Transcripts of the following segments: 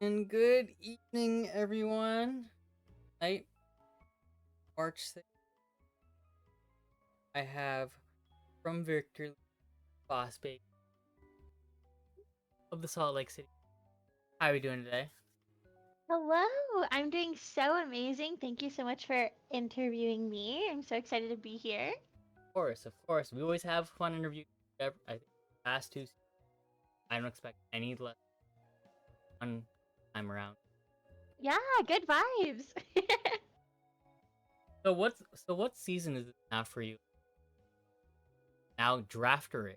And good evening, everyone. Night, March 6th. I have from Victory League, BossBaby of the Salt Lake City. How are we doing today? Hello, I'm doing so amazing. Thank you so much for interviewing me. I'm so excited to be here. Of course. We always have fun interviews. I think the past two, I don't expect any less fun time around. Yeah, good vibes. So what season is it now for you? Now Draftarig.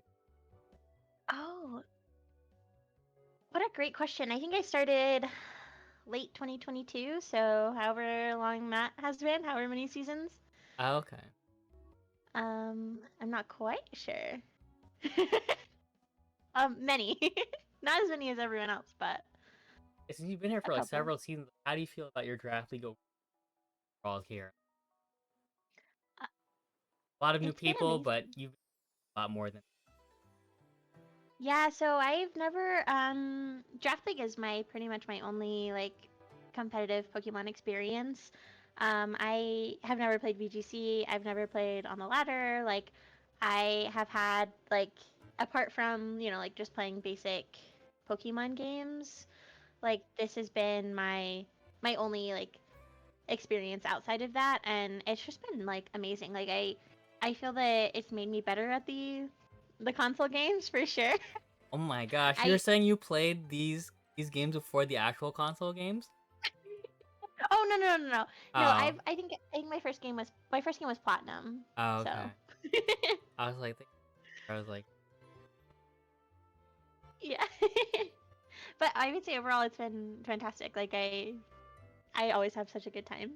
Oh, what a great question. I think I started late 2022, so however long that has been, however many seasons. Okay. I'm not quite sure. Many. Not as many as everyone else, but Since you've been here a for like couple. several seasons, how do you feel about your draft league overall here? Uh, A lot of new it's been people, but amazing. you've a lot more than. Yeah, so I've never Draft League is my pretty much my only like competitive Pokemon experience. I have never played VGC. I've never played on the ladder. Like I have had like apart from, like just playing basic Pokemon games, like this has been my only like experience outside of that, and it's just been like amazing. Like I feel that it's made me better at the console games for sure. Oh my gosh, you're I saying you played these games before the actual console games? Oh, no, no, no, no. No, Oh, I think my first game was platinum. oh, So okay. I was like, I was like, yeah. But I would say overall it's been fantastic. Like I always have such a good time.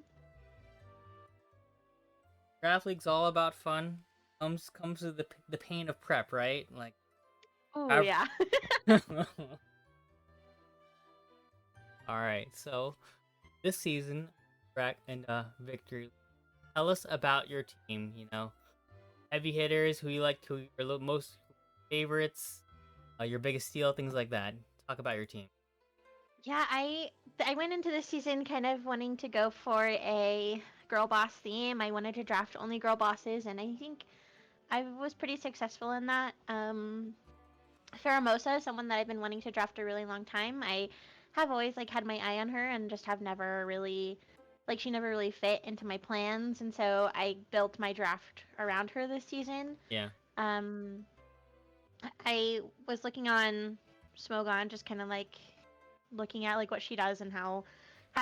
Draft League's all about fun. Comes with the pain of prep, right? Like, Oh I've... yeah. all right. So this season, and Victory, tell us about your team. Heavy hitters, who you like, who your most favorites, your biggest steal, things like that. Talk about your team. Yeah, I went into this season kind of wanting to go for a girl boss theme. I wanted to draft only girl bosses, and I think I was pretty successful in that. Pheromosa is someone that I've been wanting to draft a really long time. I have always like had my eye on her and just have never really like she never really fit into my plans, and so I built my draft around her this season. Yeah. Um I was looking on Smogon, just kind of like looking at like what she does and how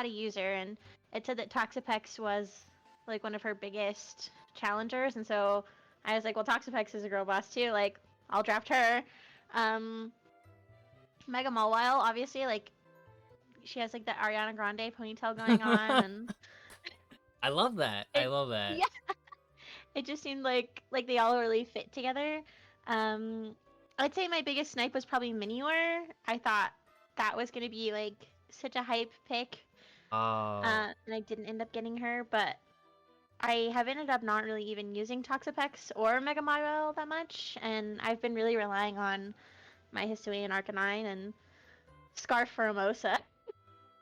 to use her, and it said that Toxapex was like one of her biggest challengers, and so I was like, well, Toxapex is a girl boss too, like I'll draft her. um Mega Mawile, obviously, like she has like the Ariana Grande ponytail going on, and I love that. I it love that. yeah, it just seemed like they all really fit together. Um, I'd say my biggest snipe was probably Minior. I thought that was gonna be like such a hype pick, Oh, and I didn't end up getting her, but I have ended up not really even using Toxapex or Mega Mawile that much, and I've been really relying on my Hisuian Arcanine and Scarf Formosa.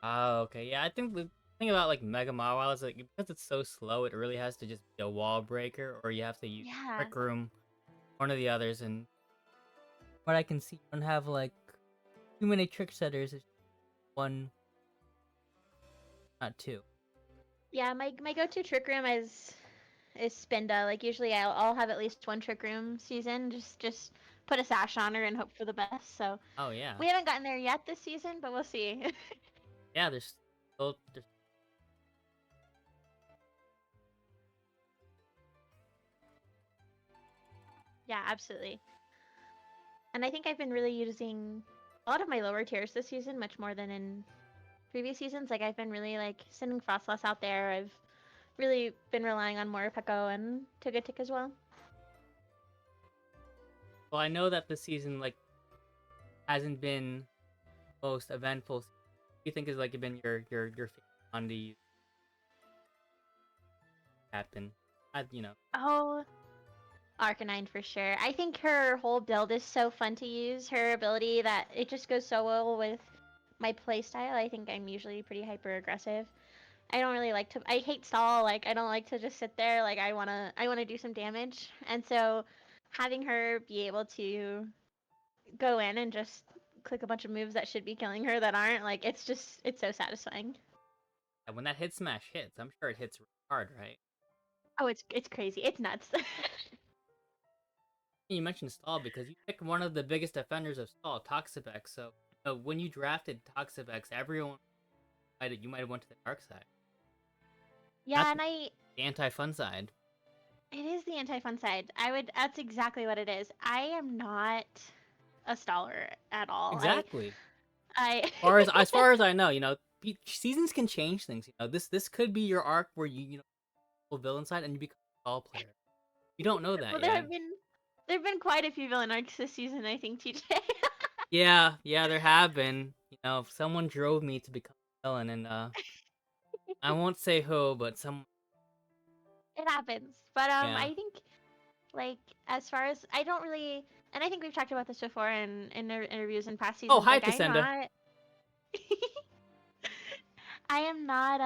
okay. Yeah, I think the thing about like Mega Mawile is like because it's so slow, it really has to just be a wall breaker, or you have to use Yeah. Trick Room, one of the others. And what I can see, you don't have like too many trick setters. It's one, not two. Yeah, my go-to trick room is Spinda. Like usually I'll have at least one trick room season. Just put a sash on her and hope for the best. So Oh yeah, we haven't gotten there yet this season, but we'll see. yeah. There's Yeah, absolutely. And I think I've been really using a lot of my lower tiers this season, much more than in previous seasons. Like I've been really like sending Frostlass out there. I've really been relying on Morpeko and Togetic as well. well, I know that this season like hasn't been most eventful. What do you think is like been your favorite on the captain? Oh, Arcanine for sure. I think her whole build is so fun to use. Her ability that it just goes so well with my play style, I think I'm usually pretty hyper aggressive. I don't really like to. I hate stall. Like I don't like to just sit there. Like I wanna do some damage. And so, having her be able to go in and just click a bunch of moves that should be killing her that aren't, like it's so satisfying. And when that hit smash hits, I'm sure it hits really hard, right? Oh, it's crazy. It's nuts. You mentioned stall because you picked one of the biggest defenders of stall, Toxapex. So when you drafted Toxapex, everyone you might have went to the dark side, not Yeah, and I the anti-fun side. it is the anti-fun side. I would That's exactly what it is. I am not a staller at all. Exactly. I As far as I know, seasons can change things. This could be your arc where you full villain side and you become a stall player. You don't know that well yet. there've been quite a few villain arcs this season, I think, TJ. Yeah, there have been. Someone drove me to become a villain, and I won't say who, but some. It happens. But Yeah. I think like as far as I don't really, and I think we've talked about this before in interviews in past Oh, seasons. hi, Like I'm Tasenda. not, I am not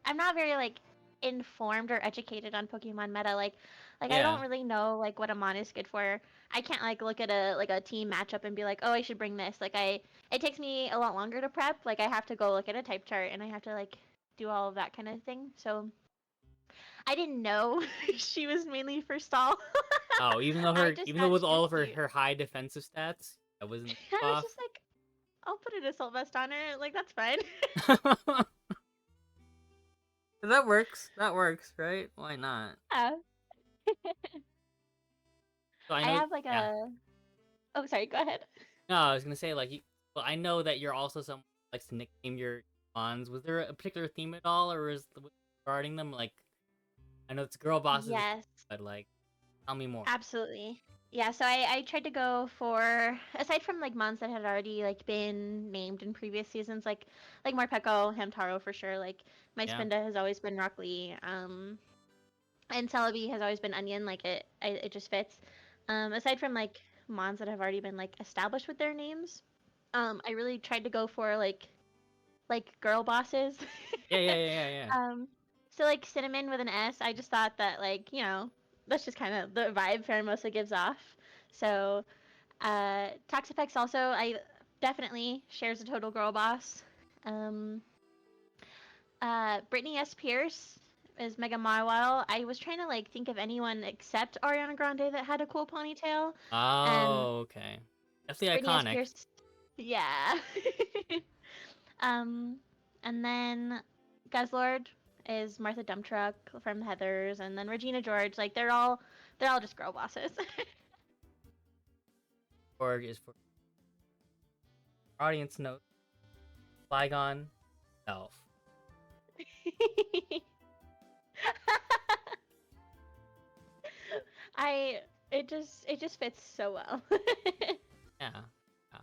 I'm not very like informed or educated on Pokemon meta. Like I Yeah. don't really know like what a mon is good for. I can't like look at a team matchup and be like, oh, I should bring this. It takes me a lot longer to prep. Like I have to go look at a type chart and I have to like do all of that kind of thing. So I didn't know she was mainly for stall. Oh, I just even though thought with she was all of her cute. her high defensive stats, that wasn't I was off. just like, I'll put an assault vest on her. Like that's fine. That works. That works, right? Why not? Yeah. So I I know. have like Yeah. a. Oh, sorry. Go ahead. No, I was gonna say well, I know that you're also someone who likes to nickname your mons. Was there a particular theme at all, or regarding them? Like, I know it's girl bosses, Yes, but like, tell me more. absolutely. Yeah, so I tried to go for aside from like mons that had already like been named in previous seasons, like Morpeko, Hamtaro for sure. Like my Yeah. Spinda has always been Rock Lee, and Celebi has always been Onion. Like it just fits. Aside from like mons that have already been like established with their names, I really tried to go for like girl bosses. Yeah. um, so like cinnamon with an S, I just thought that like that's just kind of the vibe Pheromosa gives off. So Toxapex also I definitely shares a total girl boss. Um, Brittany S. Pierce is Mega Mawile. I was trying to like think of anyone except Ariana Grande that had a cool ponytail, and Oh, okay. Definitely Brittany S. iconic. Pierce, yeah. um, and then Guzzlord is Martha Dumptruck from Heathers, and then Regina George. Like they're all just girl bosses. Or is for audience note. Flygon self. I it just fits so well. Yeah. Yeah.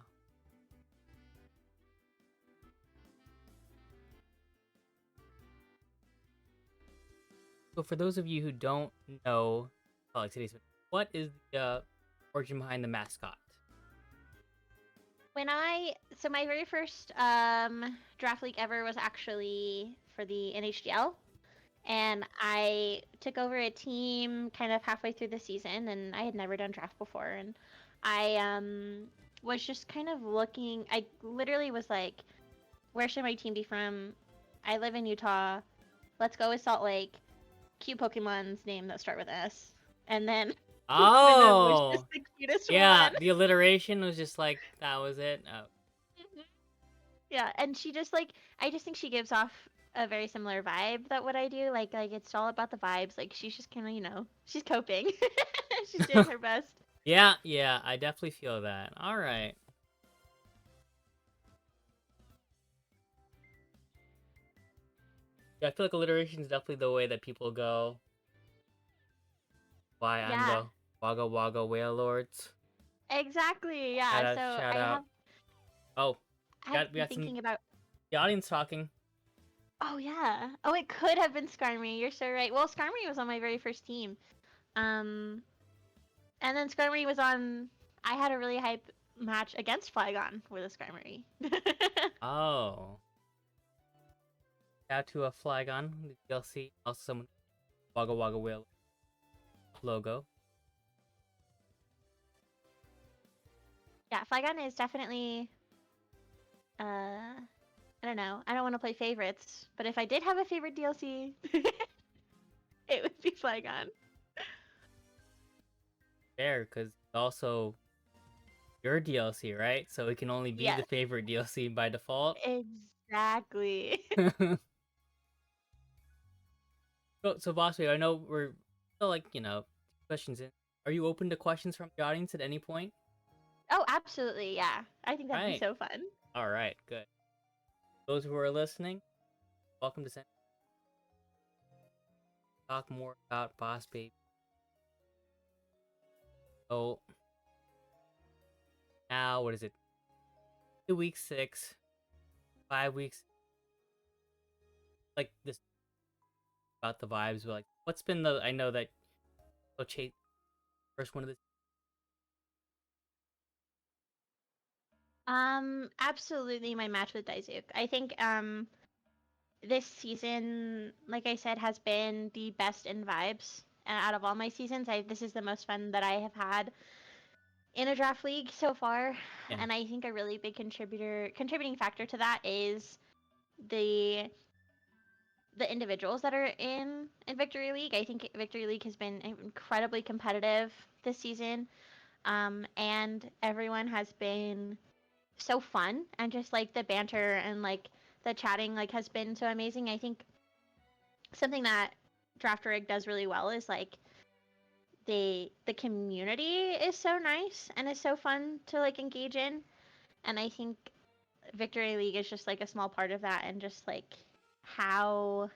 So for those of you who don't know Salt Lake City, what is the origin behind the mascot? So my very first draft league ever was actually for the NHDL, and I took over a team kind of halfway through the season, and I had never done draft before, and I was just kind of looking. I literally was like, where should my team be from? I live in Utah. Let's go with Salt Lake. Cute Pokemon's name that start with S, and then Spinda was just Oh, the cutest yeah. one. The alliteration was just like that was it. Oh, Yeah, and she just like I just think she gives off a very similar vibe that what I do. Like it's all about the vibes. Like she's just kind of she's coping. She's doing her best. yeah. I definitely feel that. All right. Yeah, I feel like alliteration is definitely the way that people go. Why I'm Yeah, the Wagga Wagga Whale Lords. exactly. Shout Yeah. out, So shout I out. have Oh, I've we been got some thinking about. the audience talking. Oh yeah. Oh, it could have been Skarmory. You're so right. Well, Skarmory was on my very first team. Um, and then Skarmory was on. I had a really hype. match against Flygon with a Skarmory. Oh. Out to a Flygon, the DLC. Also, someone Wagga Wagga Whale logo. Yeah, Flygon is definitely I don't know. I don't want to play favorites, but if I did have a favorite DLC, it would be Flygon. Fair, because also your DLC, right? So it can only be the Yes, favorite DLC by default. exactly. So boss, I know we're still like questions in. Are you open to questions from the audience at any point? Oh, absolutely. Yeah. I think that'd be Right. so fun. All right. Good. Those who are listening, welcome to talk more about Boss Baby. So now, what is it? 2 weeks, 6, 5 weeks. Like this about the vibes. But like, what's been the? I know that you'll chase first one of the. Absolutely my match with Daizuk. I think this season, like I said, has been the best in vibes out of all my seasons. This is the most fun that I have had in a draft league so far, Yeah. and I think a really big contributing factor to that is the the individuals that are in Victory League. I think Victory League has been incredibly competitive this season, and everyone has been so fun, and just like the banter and like the chatting like has been so amazing. I think something that Draftarig does really well is like the community is so nice and is so fun to like engage in, and I think Victory League is just like a small part of that, and just like how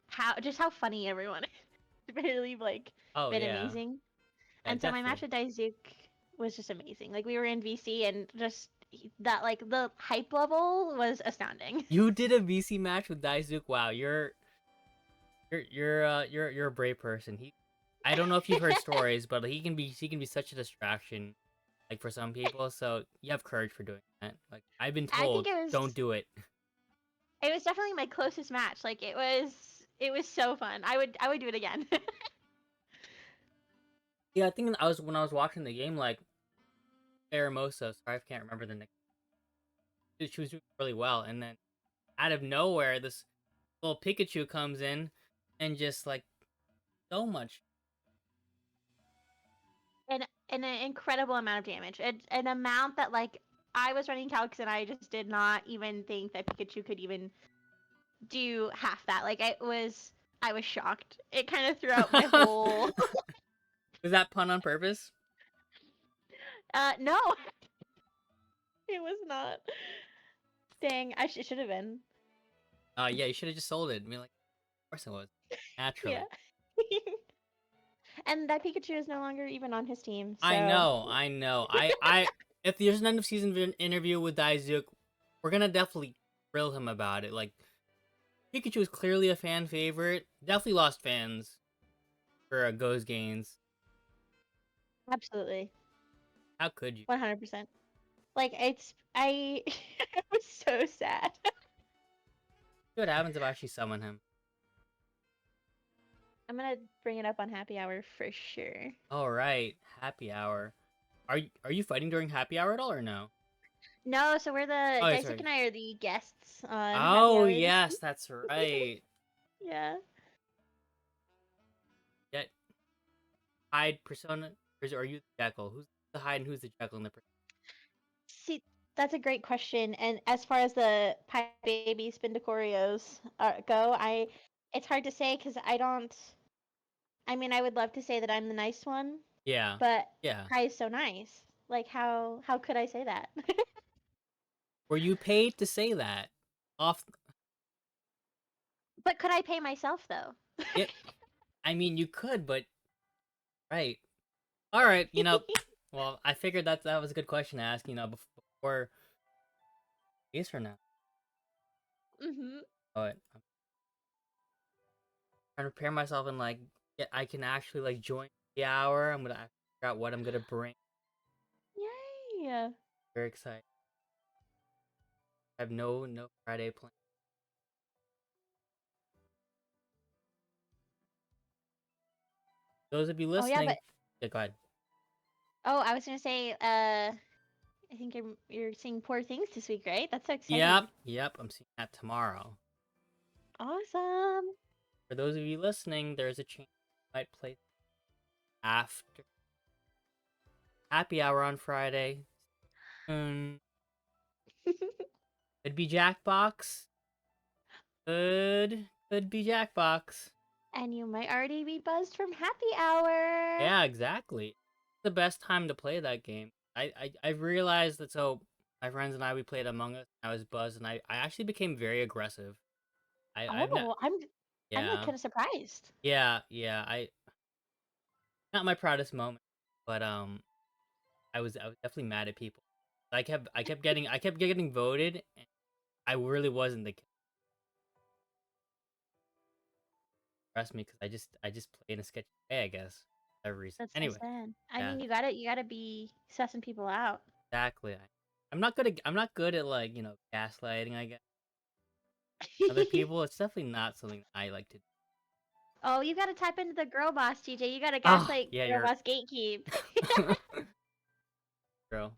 how funny everyone is. Really like Oh been yeah. amazing. Yeah, And so my match definitely. with Daizuk was just amazing. Like we were in VC, and just that like the hype level was astounding. You did a VC match with Daizuk. Wow, you're a brave person. I don't know if you've heard stories, but he can be such a distraction, like for some people. So you have courage for doing that. Like I've been I think told, don't do it. it was definitely my closest match. Like it was so fun. I would do it again. Yeah, I think I was when I was watching the game, like Aramosa. Sorry, I can't remember the nickname. She was doing really well, and then out of nowhere, this little Pikachu comes in and just like so much. And an incredible amount of damage. An amount that like I was running calcs, and I just did not even think that Pikachu could even do half that. Like I was shocked. It kind of threw out my whole. Was that pun on purpose? No, it was not. Dang, it should have been. Yeah, you should have just sold it. I mean, like, of course it was. Yeah. Naturally. And that Pikachu is no longer even on his team. I So know, I know. If there's an end of season interview with Daizuk, we're gonna definitely grill him about it. Like, Pikachu is clearly a fan favorite. Definitely lost fans for Go's gains. absolutely, How could you? 100%. Like I was so sad. See what happens if I actually summon him. I'm gonna bring it up on Happy Hour for sure. All right, happy hour. Are you fighting during happy hour at all or no? No, so we're the Oh, yeah, Daisuke sorry. and I are the guests on Happy Oh Hour this yes, week. that's right. Yeah. Get hide persona, or are you the Jekyll? Who's the hide and who's the Jekyll in the? See, that's a great question. And as far as the Pie Baby Spindacorios go, it's hard to say because I don't. I mean, I would love to say that I'm the nice one, Yeah, but yeah. Pie is so nice. Like how could I say that? Were you paid to say that? Off But could I pay myself though? it. I mean, you could, but right. All right. Well, I figured that was a good question to ask. Before days from now. Mhm. But I'm trying to prepare myself and like, I can actually like join the hour. I'm gonna figure out what I'm gonna bring. Yeah. Very excited. I have no Friday plan. Those of you Oh yeah, listening, but yeah, go ahead. oh, I was gonna say, I think you're seeing Poor Things this week, right? That's so Yep, exciting. yep. I'm seeing that tomorrow. Awesome. For those of you listening, there's a chance you might play after happy hour on Friday. Could be Jackbox. Could be Jackbox. And you might already be buzzed from happy hour. Yeah, exactly. The best time to play that game. I realized that. So my friends and I, we played Among Us. I was buzzed, and I actually became very aggressive. I've not. Oh, I'm like Yeah, kind of surprised. yeah. I not my proudest moment, but I was definitely mad at people. I kept getting voted, and I really wasn't the kid. Trust me, because I just play in a sketchy way, I guess. For whatever reason. That's so Anyway, sad. I yeah, mean, you gotta be sussing people out. exactly. I'm not good at like gaslighting. I guess other people. It's definitely not something I like to do. Oh, you gotta type into the girl boss, TJ. You gotta Oh gaslight yeah, girl you're boss gatekeep. girl.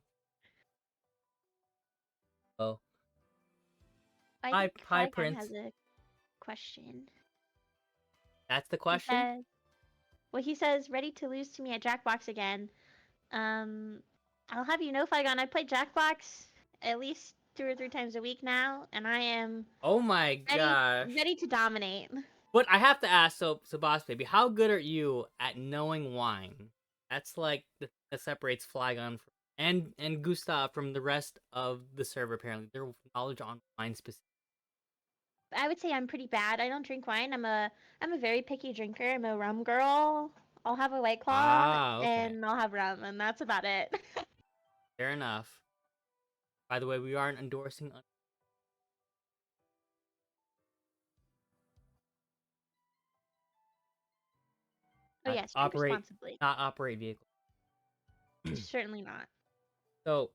Oh, I hi think hi Flygon has Prince. a question. That's the He question. says, well, he says, ready to lose to me at Jackbox again. Um, I'll have you know, Flygon, I play Jackbox at least 2 or 3 times a week now, and I am Oh my ready gosh. ready to dominate. But I have to ask, so boss baby, how good are you at knowing wine? That's like the thing that separates Flygon from, and Gustav from the rest of the server. Apparently, their knowledge on wine specific. I would say I'm pretty bad. I don't drink wine. I'm a very picky drinker. I'm a rum girl. I'll have a White Claw Ah, okay, and I'll have rum, and that's about it. fair enough. By the way, we aren't endorsing. Oh yes, drink Operate, responsibly. not operate vehicles. Certainly not. So,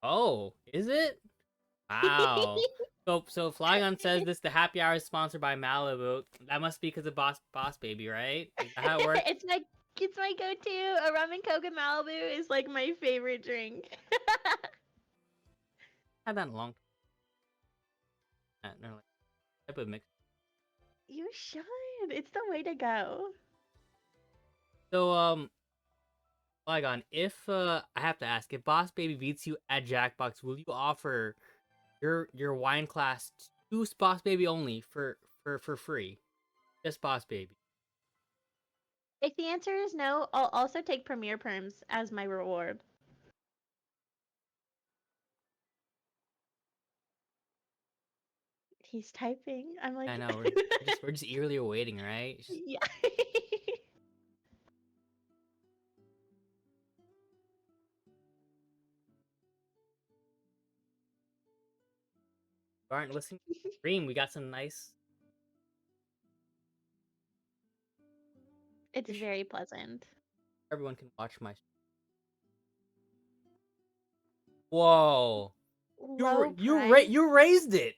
oh, is it? Wow. So Flygon says this. The happy hour is sponsored by Malibu. That must be because of Boss Baby, right? Is that how it works? it's my it's my go-to. A rum and coke in Malibu is like my favorite drink. Had that in a long time. No, like type of mix. You should. It's the way to go. So Flygon, if I have to ask, if Boss Baby beats you at Jackbox, will you offer your wine class to Boss Baby only for free? Just Boss Baby. If the answer is no, I'll also take Premier Perms as my reward. He's typing. I'm I like, know we're just eagerly awaiting, right? It's just, yeah. you aren't listening to the stream. We got some nice. It's Wish very pleasant. everyone can watch my. Whoa! Low You price. raised it.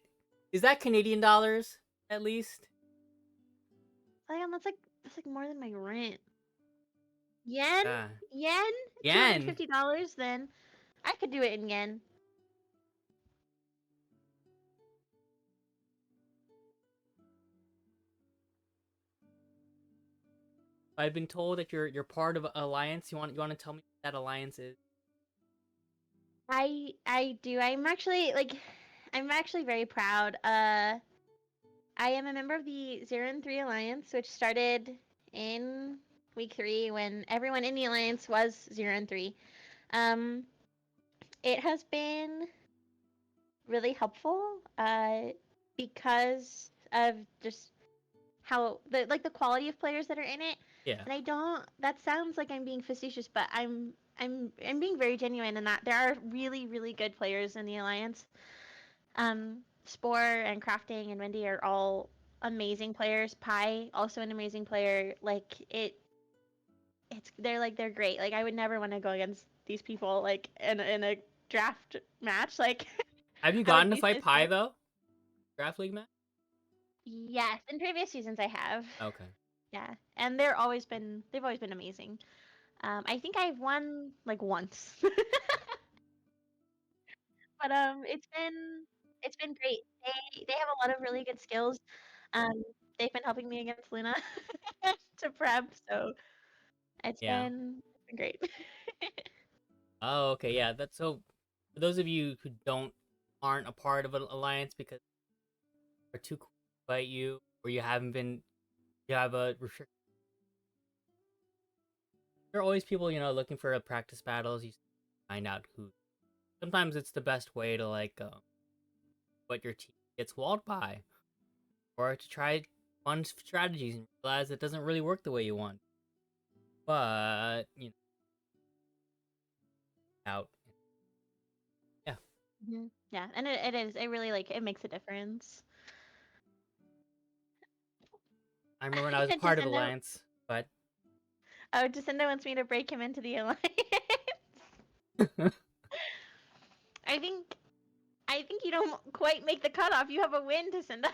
Is that Canadian dollars at least? Damn, that's like more than my rent. Yen? Yeah. Yen? Yen. $250 then. I could do it in yen. I've been told that you're part of an alliance. You want to tell me what that alliance is? I do. I'm actually very proud. I am a member of the 0 and 3 Alliance, which started in week 3 when everyone in the Alliance was 0 and 3. Um, it has been really helpful because of just how the quality of players that are in it. Yeah. And I don't that sounds like I'm being facetious, but I'm being very genuine in that there are really, really good players in the Alliance. Spore and Crafting and Wendy are all amazing players. Pi also an amazing player. Like they're great. Like I would never want to go against these people like in a draft match. Like Have you I would gotten to be fight so Pi scared. though? Draft League match? Yes, in previous seasons I have. Okay. Yeah, and they've always been amazing. I think I've won like once, but it's been great. They have a lot of really good skills. Um, they've been helping me against Luna to prep, so Yeah. it's been great. Oh, okay. Yeah. That's so. For those of you who aren't a part of an alliance because they're too cool to fight you, or you have a restriction. There are always people, looking for practice battles. You find out who. Sometimes it's the best way to what your team gets walled by, or to try fun strategies and realize it doesn't really work the way you want. But out. Yeah, Yeah, and it is. It really like it makes a difference. I remember when I was part of Jacinda, alliance, but oh, Jacinda wants me to break him into the alliance. I think I think you don't quite make the cutoff. You have a win, Jacinda.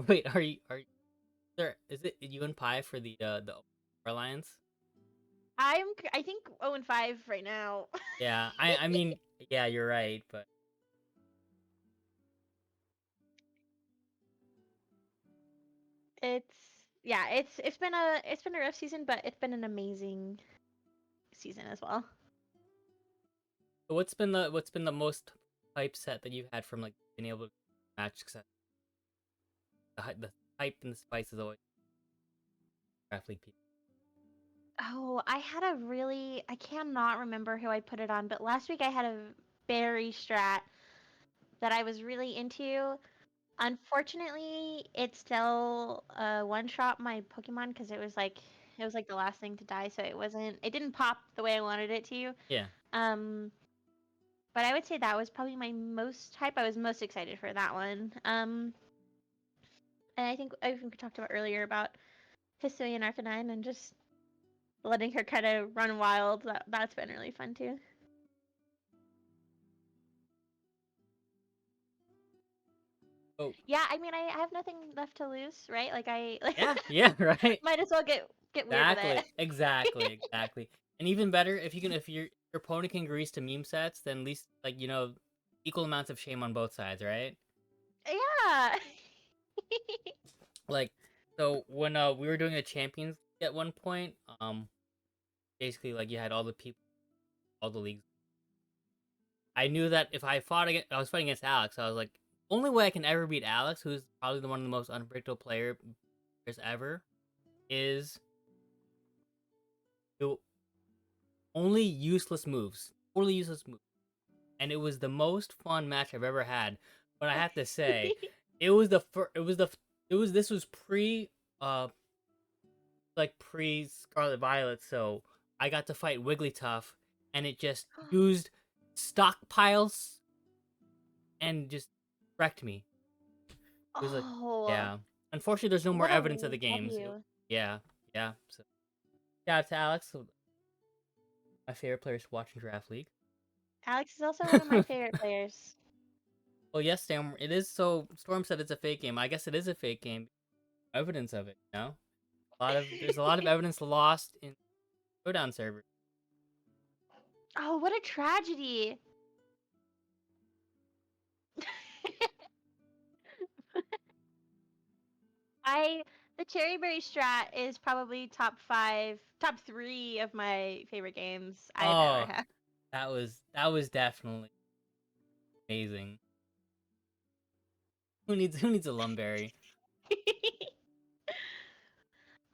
wait, are you there? Is it you and Pi for the alliance? I think 0-5 right now. Yeah, I mean, yeah, you're right, but It's yeah, it's been a rough season, but it's been an amazing season as well. what's been the most hype set that you've had from being able to match success? The hype and the spice is always draft league people. Oh, I cannot remember who I put it on, but last week I had a berry strat that I was really into. Unfortunately, it still one shot my Pokemon because it was like the last thing to die, so it didn't pop the way I wanted it to. Yeah. Um, but I would say that was probably my most hype. I was most excited for that one. And I think we talked about earlier about Hisuian Arcanine and just letting her kind of run wild. That's been really fun too. Oh, Yeah, I mean, I have nothing left to lose, right? Like I like yeah, yeah, right. might as well get weird with Exactly, it. exactly, exactly. And even better, if your opponent can grease to meme sets, then at least equal amounts of shame on both sides, right? Yeah. Like, so when we were doing a champions League at one point, basically you had all the people, all the leagues. I knew that if I was fighting against Alex. I was like, only way I can ever beat Alex, who's probably one of the most unpredictable players ever, is the only useless moves, totally useless moves. And it was the most fun match I've ever had. But I have to say, it was the fir- it was this was uh pre Scarlet Violet, so I got to fight Wigglytuff, and it just used stockpiles and just wrecked me. It was like, Oh, yeah. Unfortunately, there's no more what a evidence of the games. W. Yeah, yeah. So, yeah, to Alex, my favorite player to watch in Draft League. Alex is also one of my favorite players. Well, yes, Sam. It is. So Storm said it's a fake game. I guess it is a fake game. Evidence of it. There's a lot of evidence lost in showdown servers. Oh, what a tragedy. I the Cherry Berry strat is probably top 3 of my favorite games I've ever Oh, had. that was definitely amazing. Who needs a Lumberry?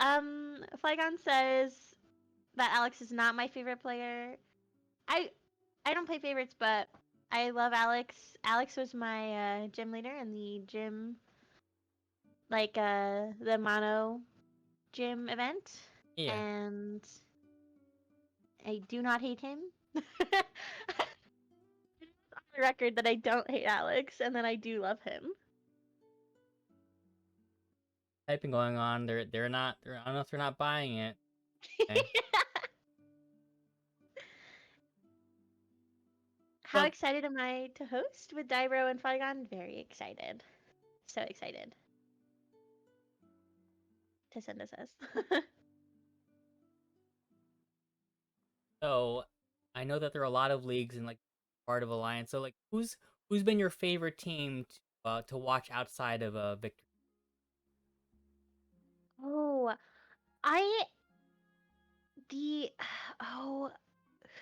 Flygon says that Alex is not my favorite player. I I don't play favorites, but I love Alex. Alex was my gym leader in the gym, like the mono gym event, Yeah, and I do not hate him. On the record that I don't hate Alex, and that I do love him. typing going on. They're not. I don't know if they're not buying it. Okay. How So, excited am I to host with Dybro and Flygon? Very excited. So excited. To send us. so I know that there are a lot of leagues in like part of Alliance. So like, who's been your favorite team to watch outside of Victory? Oh, I the oh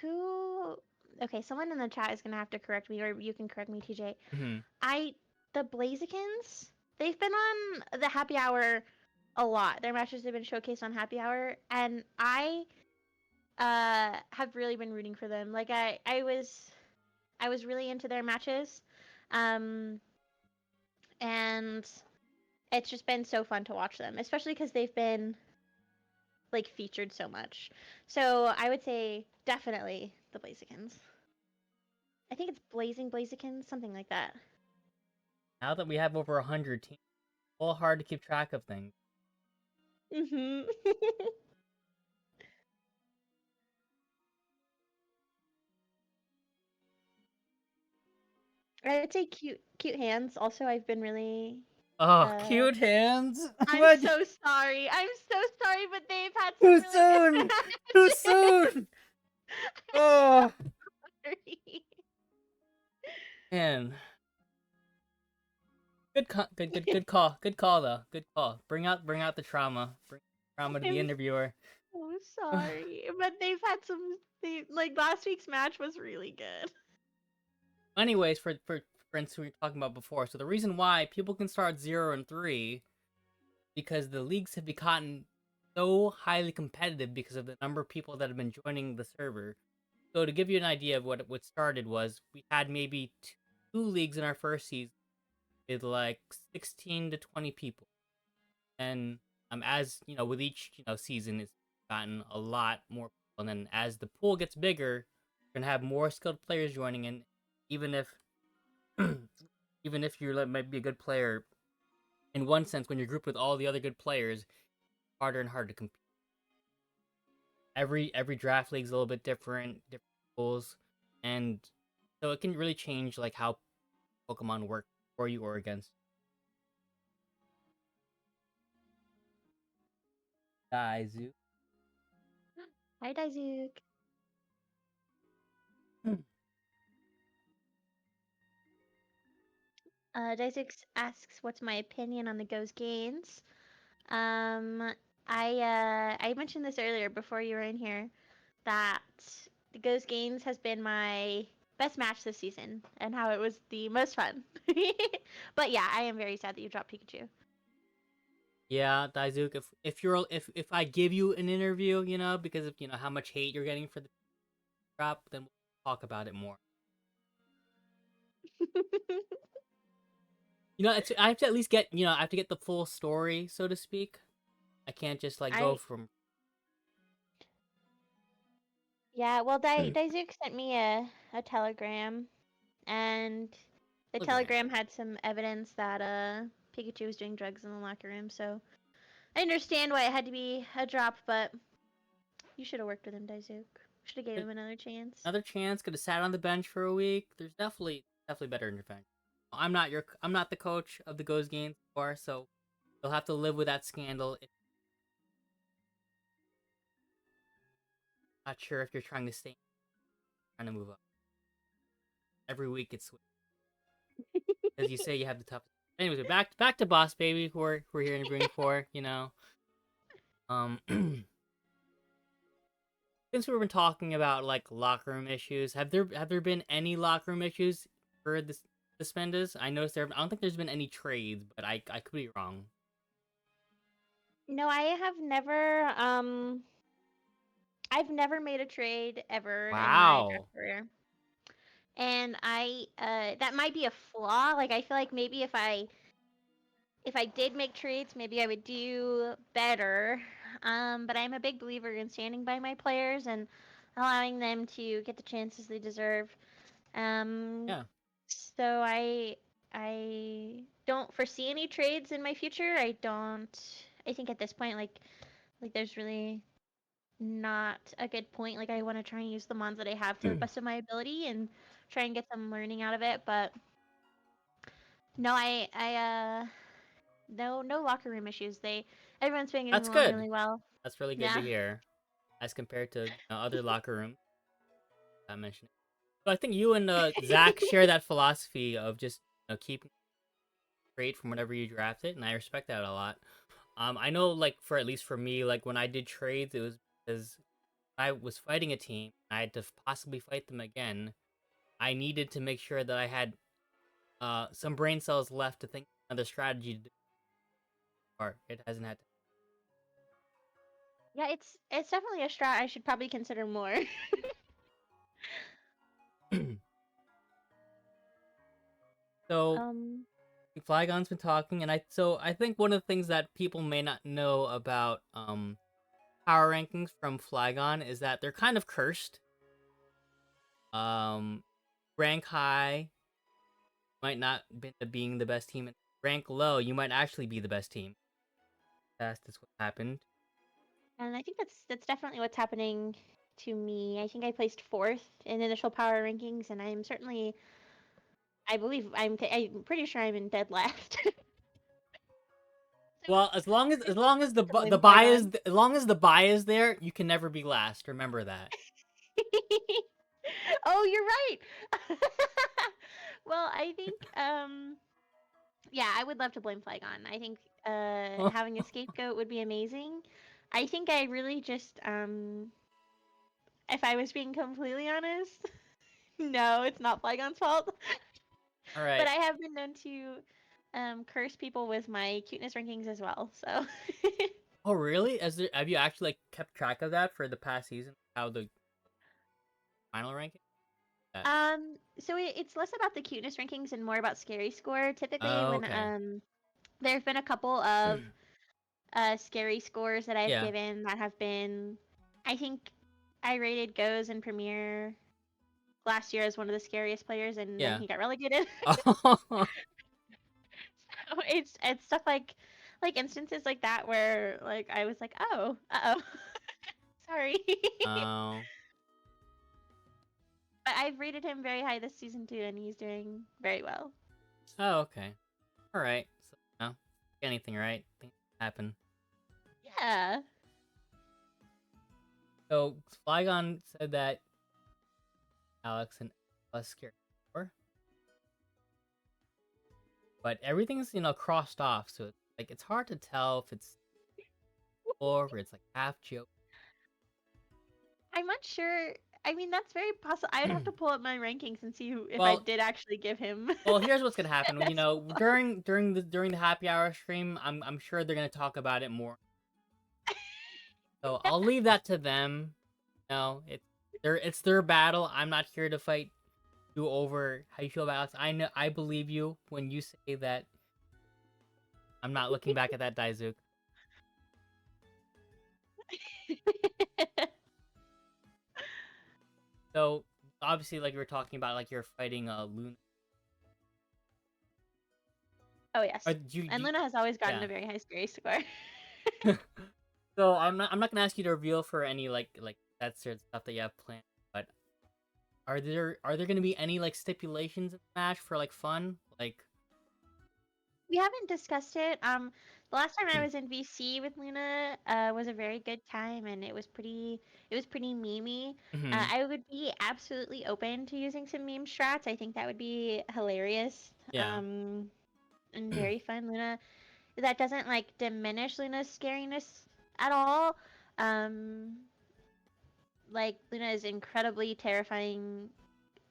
who okay, someone in the chat is gonna have to correct me, or you can correct me, TJ. Mm-hmm. I the Blazikins, they've been on the Happy Hour a lot. Their matches have been showcased on Happy Hour, and I have really been rooting for them. Like I was really into their matches, um, and it's just been so fun to watch them, especially because they've been like featured so much. So I would say definitely the Blazikins. I think it's Blazing Blazikins, something like that. Now that we have over 100 teams, it's a little hard to keep track of things. Mhm. I'd say cute hands. Also, I've been really Oh, uh cute hands! I'm What? so sorry. I'm so sorry, but they've had some Too really good soon! Too soon! Oh, matches. man. Good call though. Good call. Bring out the trauma. Bring trauma to the I'm interviewer. so sorry, but they've had some. They like last week's match was really good. Anyways, for instance, we were talking about before. So the reason why people can start 0-3 because the leagues have become so highly competitive because of the number of people that have been joining the server. So to give you an idea of what started was, we had maybe two leagues in our first season with like 16 to 20 people, and as you know, with each season, it's gotten a lot more people. And then as the pool gets bigger, you're gonna have more skilled players joining in, even if even if you might be a good player. In one sense, when you're grouped with all the other good players, it's harder and harder to compete. Every draft league's a little bit different rules, and so it can really change like how Pokemon work for you or against. Daizu. Hi, Daizuk. Daizuk asks, "What's my opinion on the Ghost Gains?" Um, I mentioned this earlier before you were in here that the Ghost Gains has been my best match this season and how it was the most fun. But yeah, I am very sad that you dropped Pikachu. Yeah, Daizuk, if I give you an interview, because of how much hate you're getting for the drop, then we'll talk about it more. I have to at least get I have to get the full story, so to speak. I can't just like go I from. Yeah, well, Daizuk sent me a telegram, and the Telegram. telegram had some evidence that Pikachu was doing drugs in the locker room. So I understand why it had to be a drop, but you should have worked with him, Daizuk. Should have gave him another chance. Another chance. Could have sat on the bench for a week. There's definitely better intervention. I'm not the coach of the Ghost Games before, so you'll have to live with that scandal. Not sure if you're trying to stay, trying to move up. Every week it's as you say you have the toughest. Anyways, back to Boss Baby, who we're here interviewing for. Um, since we've been talking about like locker room issues, have there been any locker room issues for the Spindas? I noticed there. I don't think there's been any trades, but I could be wrong. No, I have never I've never made a trade ever in my draft Wow. career. And I that might be a flaw. Like I feel like maybe if I did make trades, maybe I would do better. But I'm a big believer in standing by my players and allowing them to get the chances they deserve. Um, Yeah. so I don't foresee any trades in my future. I don't. I think at this point, like there's really not a good point. Like I want to try and use the mons that I have to the best of my ability and try and get some learning out of it. But no, no locker room issues. Everyone's been getting That's along good. really well. That's really good to Yeah. hear, as compared to other locker rooms I mentioned. So I think you and Zach share that philosophy of just keeping straight from whenever you draft it, and I respect that a lot. I know, like for at least for me, like when I did trades, it was because I was fighting a team. I had to possibly fight them again. I needed to make sure that I had some brain cells left to think another strategy to do. Or it hasn't had Yeah, it's definitely a strat I should probably consider more. to. So um Flygon's been talking, and I think one of the things that people may not know about power rankings from Flygon is that they're kind of cursed. Um, rank high might not be being the best team. Rank low, you might actually be the best team. That's what happened. and I think that's definitely what's happening to me. I think I placed 4th in initial power rankings and I believe I'm pretty sure I'm in dead last. So Well, I as long as to the blame buy is Flygon. as long as the buy is there, you can never be last. Remember that. Oh, you're right. Well, I think yeah, I would love to blame Flygon. I think having a scapegoat would be amazing. I think I really just if I was being completely honest, no, it's not Flygon's fault. All But right. I have been known to curse people with my cuteness rankings as well. So Oh, really? Have you actually like kept track of that for the past season? How the final ranking? That. so it's less about the cuteness rankings and more about scary score. Typically Oh, when okay. there have been a couple of scary scores that I've Yeah. given that have been, I think I rated Goes in Premiere last year as one of the scariest players, and then Yeah. he got relegated. Oh. So it's stuff like instances like that where like I was like, oh, uh oh, sorry. Oh. But I've rated him very high this season too, and he's doing very well. Oh, okay. All right. So, no, anything right? Things happen. Yeah. So Flygon said that Alex and us scared more, but everything's crossed off, so it's hard to tell if it's or it's like half joke. I'm not sure. I mean, that's very possible. I would have to pull up my rankings and see if I well, did actually give him well, here's what's gonna happen. best During the happy hour stream, I'm sure they're gonna talk about it more. So I'll leave that to them. No, it's their battle. I'm not here to fight you over how you feel about Alex. I believe you when you say that. I'm not looking back at that Daizuk. So obviously, like you were talking about, like you're fighting Luna. Oh yes. Or And Luna has always gotten yeah. a very high scary score. So I'm not gonna ask you to reveal for any like that sort of stuff that you have planned. But are there gonna be any like stipulations in the match for like fun? Like We haven't discussed it. The last time I was in VC with Luna was a very good time, and it was pretty memey. mhm, I would be absolutely open to using some meme strats. I think that would be hilarious. yeah. And very fun. Luna, that doesn't like diminish Luna's scariness at all. Um, like Luna is incredibly terrifying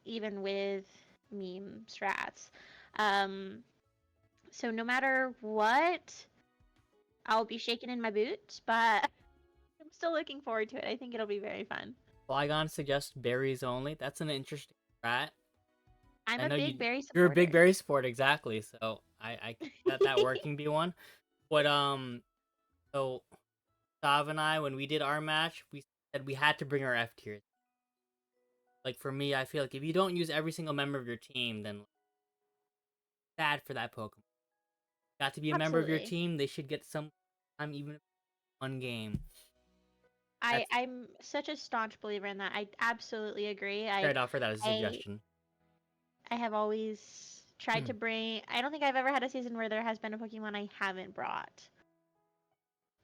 even with meme strats. Um, so no matter what, I'll be shaking in my boots, but I'm still looking forward to it. I think it'll be very fun. Flygon suggests berries only. That's an interesting strat. I'm I a know big berry you're a big supporter. berry sport exactly. So I can see that working be one. But so Sav and I when we did our match, we said we had to bring our F tiers. Like for me, I feel like if you don't use every single member of your team, then bad for that Pokemon. Got to be a member of your Absolutely. team. They should get some time, even if it's one game. That's I'm such a staunch believer in that. I absolutely agree. I'd offer that as a I suggestion. I have always tried to bring. I don't think I've ever had a season where there has been a Pokemon I haven't brought.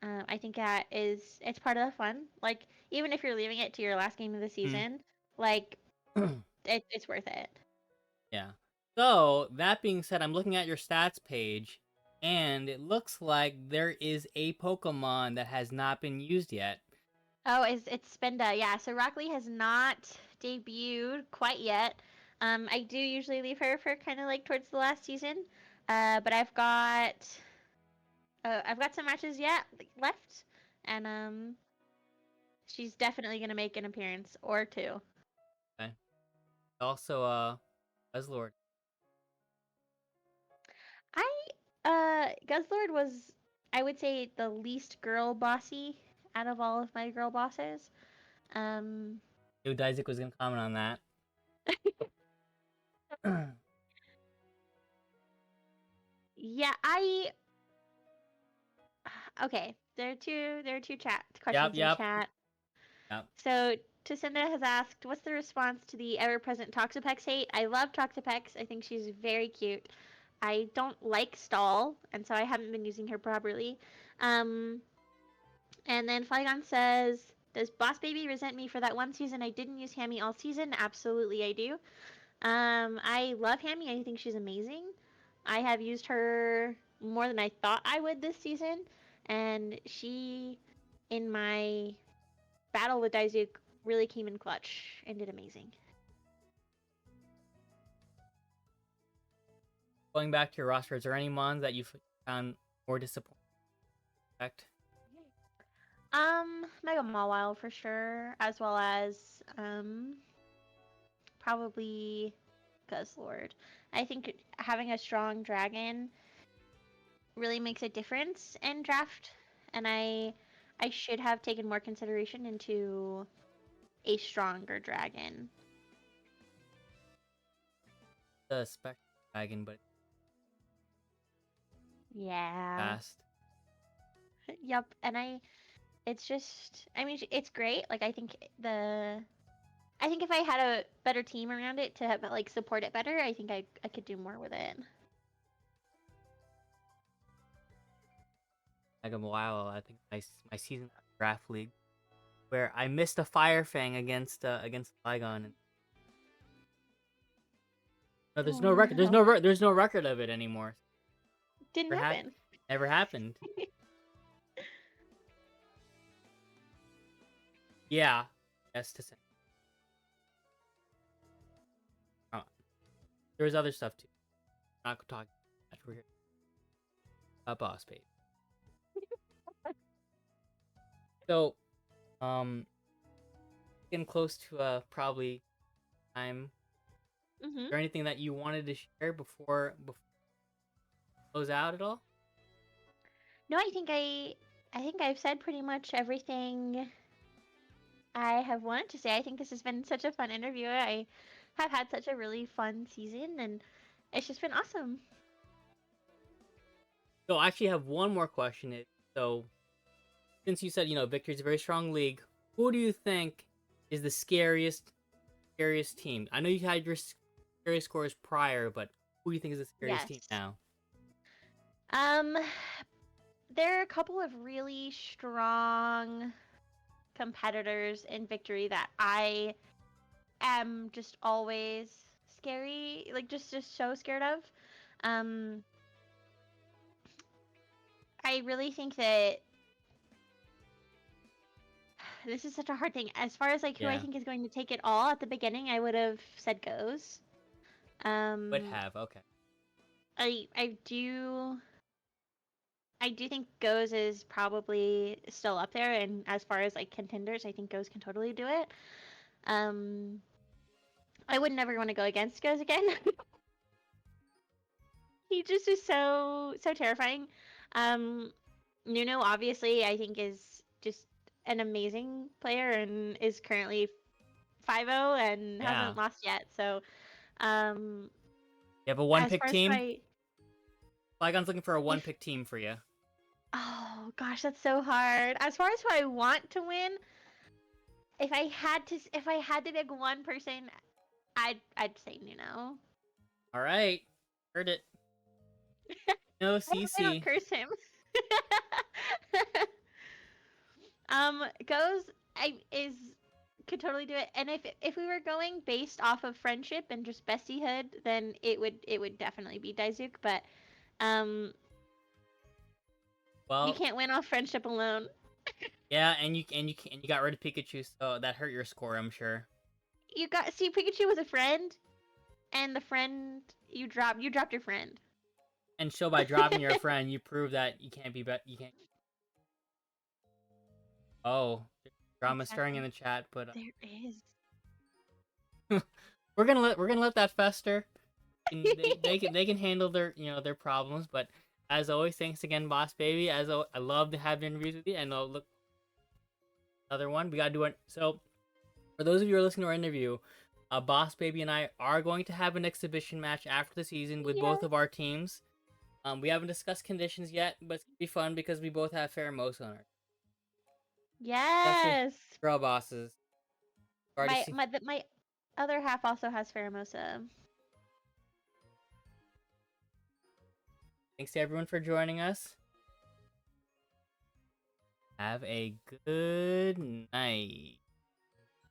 I think it's part of the fun. Like even if you're leaving it to your last game of the season, like it's worth it. Yeah. So, that being said, I'm looking at your stats page, and it looks like there is a Pokemon that has not been used yet. Oh, it's Spinda, yeah. So Rock Lee has not debuted quite yet. I do usually leave her for kind of like towards the last season, but I've got some matches yet left, and she's definitely gonna make an appearance or two. Okay. Also, Buzzlord. Guzzlord was, I would say, the least girl bossy out of all of my girl bosses. Um, Knew Isaac was gonna comment on that. yeah, okay. There are two chat Yep, questions in yep, chat. yep. So Tacinda has asked, "What's the response to the ever-present Toxapex hate?" I love Toxapex. I think she's very cute. I don't like Stall, and so I haven't been using her properly. Um, and then Flygon says, "Does Boss Baby resent me for that one season I didn't use Hammy all season?" Absolutely, I do. I love Hammy. I think she's amazing. I have used her more than I thought I would this season, and she, in my battle with Daisuke, really came in clutch and did amazing. Going back to your roster, is there any mons that you found more disappointing? Mega Mawile for sure, as well as probably Guzzlord. I think having a strong dragon really makes a difference in draft, and I should have taken more consideration into a stronger dragon. The Spectre Dragon, but Yeah. fast. Yep, and it's just, I mean, it's great. Like I think if I had a better team around it to have, like support it better, I think I could do more with it. Like a while, I think my season draft league where I missed a Fire Fang against Flygon. And... No, there's Oh no record. no. There's no record of it anymore. Didn't happen. Never happened. Yeah. Yes to say. Oh, there was other stuff too. I'm not talking about that. We're here. A boss babe. So, getting close to probably time. Is there anything that you wanted to share before close out at all? No, I think I've said pretty much everything I have wanted to say. I think this has been such a fun interview. I have had such a really fun season, and it's just been awesome. So I actually have one more question. So since you said Victory's a very strong league, who do you think is the scariest team? I know you had your scariest scores prior, but who do you think is the scariest team Yes. now? Um, there are a couple of really strong competitors in Victory that I am just always scary, like just so scared of. Um, I really think that this is such a hard thing. As far as like who I Yeah, think is going to take it all at the beginning, I would have said Goes. would Um, have okay. I I do I do think Goes is probably still up there, and as far as like contenders, I think Goes can totally do it. Um, I would never want to go against Goes again. He just is so terrifying. Um, Nuno obviously I think is just an amazing player and is currently 5-0 and Yeah, hasn't lost yet. So, um, you have a one as pick far as who team. I Flygon's looking for a one if pick team for you. oh gosh, that's so hard. As far as who I want to win, if I had to pick one person, I'd say Nuno. All right, heard it. No, I don't CC. curse him. Goes I is could totally do it. And if we were going based off of friendship and just bestiehood, then it would definitely be Daisuke. But um, you Well, can't win off friendship alone. yeah, and you got rid of Pikachu, so that hurt your score, I'm sure. Pikachu was a friend, and the friend you dropped your friend. And so by dropping your friend, you prove that you can't be you can't. Oh, there's drama stirring in Exactly. the chat, but There is. we're gonna let that fester. And they can handle their their problems. But as always, thanks again, Boss Baby. I love to have interviews with you, and look, another one we gotta do it. So for those of you who are listening to our interview, Boss Baby and I are going to have an exhibition match after the season with Yeah. both of our teams. We haven't discussed conditions yet, but it's gonna be fun because we both have Pheromosa on our, especially Yes. girl bosses. Already see. My other half also has Pheromosa. Thanks to everyone for joining us. Have a good night.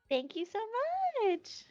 Thank you so much.